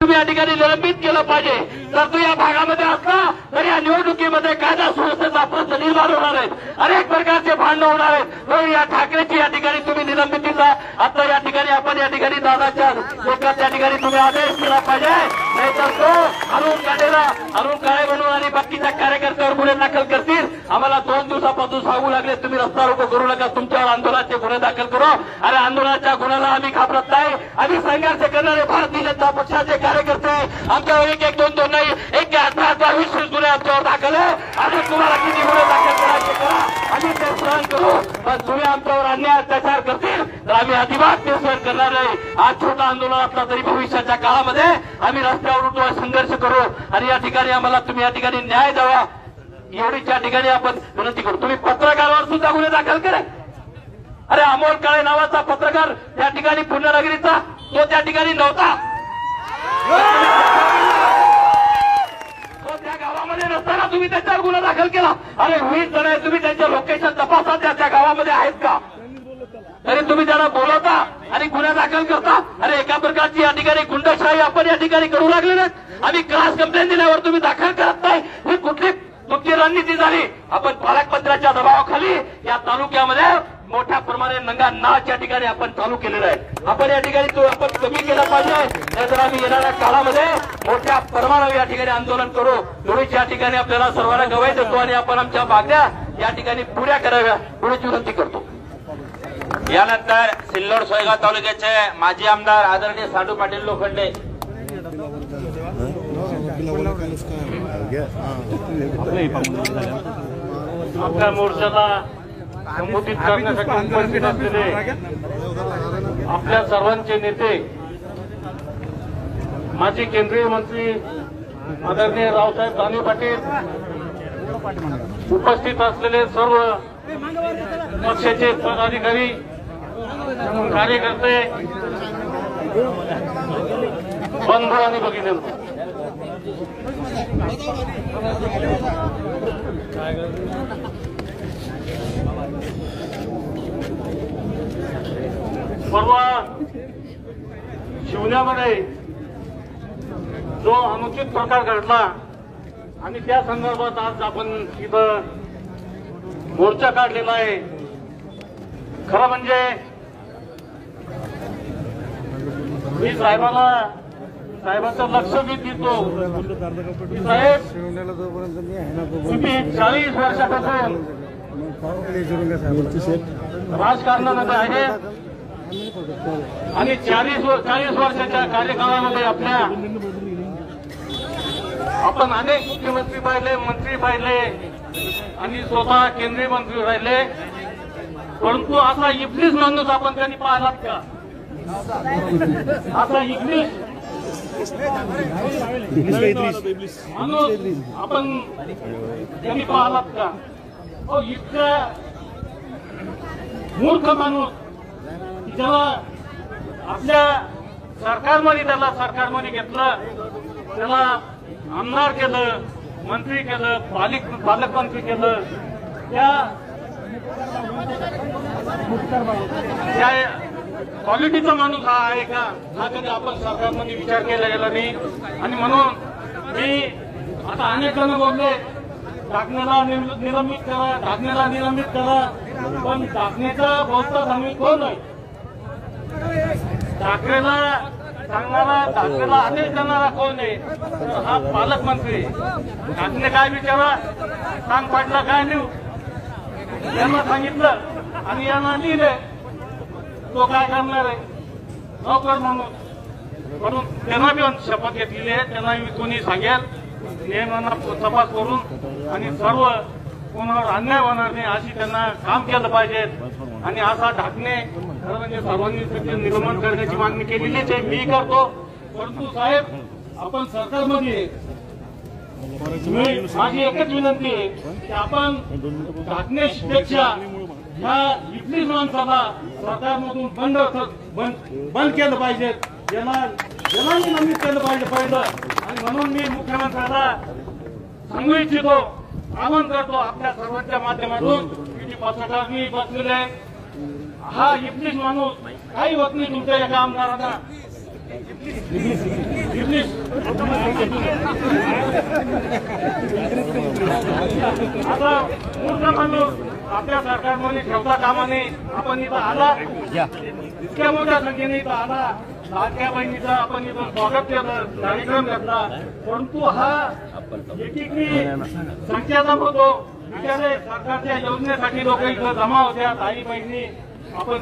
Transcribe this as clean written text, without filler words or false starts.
तुम्ही या ठिकाणी निलंबित केलं पाहिजे। जर तू या भागामध्ये असला तर या निवडणुकीमध्ये कायदा सुव्यवस्थेचा प्रश्न निर्माण होणार आहेत, अनेक प्रकारचे भांडण होणार आहेत। तर या ठाकरेची या ठिकाणी तुम्ही निलंबितीचा आता या ठिकाणी आपण या ठिकाणी दादाच्या एकाच या ठिकाणी तुम्ही आदेश केला पाहिजे, नाहीतर तो अरुण काळे म्हणून आणि बाकीच्या कार्यकर्त्यावर गुन्हे दाखल करतील। आम्हाला 2 दिवसापासून सांगू लागले तुम्ही रस्ता रोको करू नका, तुमच्यावर आंदोलनाचे गुन्हे दाखल करू। अरे आंदोलनाच्या गुन्ह्याला आम्ही घाबरत नाही, आम्ही संघर्ष करणारे भारतीय जनता पक्षाचे कार्यकर्ते आमच्यावर एक 2 नाही 18 20 गुन्हे आमच्यावर दाखल आहे। आम्ही तुम्हाला किती गुन्हे दाखल करायचे करा, आम्ही ते सहन करू, पण तुम्ही आमच्यावर अन्याय अत्याचार करतील तर आम्ही अजिबात ते सहन करणार नाही। आज छोटा आंदोलन असला तरी भविष्याच्या काळामध्ये आम्ही रस्त्यावर उठू, संघर्ष करू आणि या ठिकाणी आम्हाला तुम्ही या ठिकाणी न्याय द्यावा एवढीच या ठिकाणी आपण विनंती करू। तुम्ही पत्रकारावर सुद्धा गुन्हे दाखल करा। अरे अमोल काळे नावाचा पत्रकार त्या ठिकाणी पुण्यनगरीचा तो त्या ठिकाणी नव्हता, त्या गावामध्ये नसताना तुम्ही त्याच्यावर गुन्हा दाखल केला। अरे 20 जण आहे, तुम्ही त्यांच्या लोकेशन तपासा त्या गावामध्ये आहेत का, तरी तुम्ही त्यांना बोलवता आणि गुन्हा दाखल करता। अरे एका प्रकारची या ठिकाणी गुंडशाही आपण या ठिकाणी करू लागले ना। आम्ही क्रॉस कंप्लेंट दिल्यावर तुम्ही दाखल करत नाही, ही कुठली तुमची रणनीती झाली। आपण पालकमंत्र्याच्या दबावाखाली या तालुक्यामध्ये मोठ्या प्रमाणे नंगा नाच या ठिकाणी आपण चालू केलेला आहे। आपण या ठिकाणी तो आपण कमी केला पाहिजे, नाहीतर आम्ही येणाऱ्या काळामध्ये मोठ्या प्रमाणावर या ठिकाणी आंदोलन करू। एवढीच या ठिकाणी आपल्याला सर्वांना गवाही देतो आणि आपण आमच्या मागण्या या ठिकाणी पुऱ्या कराव्या एवढीच विनंती करतो। यानंतर सिल्लोड सोयगाव तालुक्याचे माजी आमदार आदरणीय साडू पाटील लोखंडे। आपल्या मोर्चाला संबोधित करण्यासाठी उपस्थित असलेले आपल्या सर्वांचे नेते माजी केंद्रीय मंत्री आदरणीय रावसाहेब दानवे पाटील, उपस्थित असलेले सर्व पक्षाचे पदाधिकारी कार्यकर्ते बंधू आणि भगिनी, परवा शिवण्यामध्ये जो अनुचित प्रकार घडला आणि त्या संदर्भात आज आपण इथं मोर्चा काढलेला आहे। खरं म्हणजे मी साहेबांचं लक्ष मी देतो, साहेब तुम्ही 40 वर्षापासून राजकारणामध्ये आहे आणि 40 वर्षाच्या कार्यकाळामध्ये आपण अनेक मुख्यमंत्री पाहिले, मंत्री पाहिले आणि स्वतः केंद्रीय मंत्री राहिले, परंतु असा इब्लीस माणूस आपण कधी पाहिलात का? असा इब्लीस माणूस आपण कधी पाहिलात का? इतका मूर्ख माणूस ज्याला आपल्या सरकारमध्ये घेतलं, त्याला आमदार केलं, मंत्री केलं, पालकमंत्री केलं, त्या क्वालिटीचा माणूस हा आहे का? हा कधी आपण सरकारमध्ये विचार केला गेला नाही। आणि म्हणून मी आता अनेक जण बोलले ढाकण्याला निलंबित करा, ढाकण्याला निलंबित करा, पण ढाकण्याचा बोलता आम्ही कोण आहे? ढाकरेला सांगणारा, ढाकरेला आदेश देणारा कोण आहे? हा पालकमंत्री। ढाकणे काय विचारा, सांग पाटला काय लिहू, यांना सांगितलं आणि यांना लिहिले, तो काय करणार आहे? नोकर म्हणून त्यांना बी शपथ घेतलेली आहे, त्यांना कोणी सांगेल नियमांना तपास करून आणि सर्व कोणावर अन्याय होणार नाही अशी त्यांना काम केलं पाहिजे। आणि असा ढाकणे खरं म्हणजे सर्वांनी निर्माण करण्याची मागणी केलेलीच आहे, मी करतो। परंतु साहेब आपण सरकारमध्ये माझी एकच विनंती आहे की आपण ढाकण्यापेक्षा ह्या इथलीच माणसाला सरकारमधून बंद केलं पाहिजे, याला निलंबित केलं पाहिजे। आणि म्हणून मी मुख्यमंत्र्याला सांगू इच्छितो, आवाहन करतो आपल्या सर्वांच्या माध्यमातून की पत्रकार बसलेले आहे, हा इब्लीस माणूस काही होत नाही तुमच्या एका आमदारांना। आता मोठा माणूस आपल्या सरकारमध्ये ठेवता कामा नये. आपण इथं आला इतक्या मोठ्या संख्येने इथं आला. लाडक्या बहिणीचा आपण इथं स्वागत केलं, कार्यक्रम घेतला. परंतु हा एकीकडे संख्या जमवतो, बिचारे सरकारच्या योजनेसाठी लोक इथं जमा होत्या. ताई बहिणी आपण